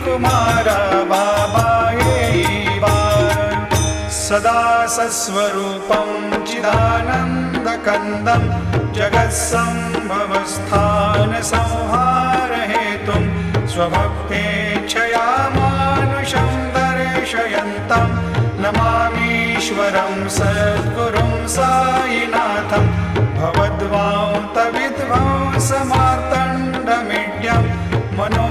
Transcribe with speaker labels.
Speaker 1: कुमार बाबा सदा सस्वरूपं चिदानन्दकन्दं जगत्सम्भवस्थानसंहारहेतुं स्वभक्तेच्छया मानुषं दर्शयन्तं नमामीश्वरं सद्गुरुं साईनाथं भवद्वान्तविध्वंसमार्तण्डमीड्यं मनो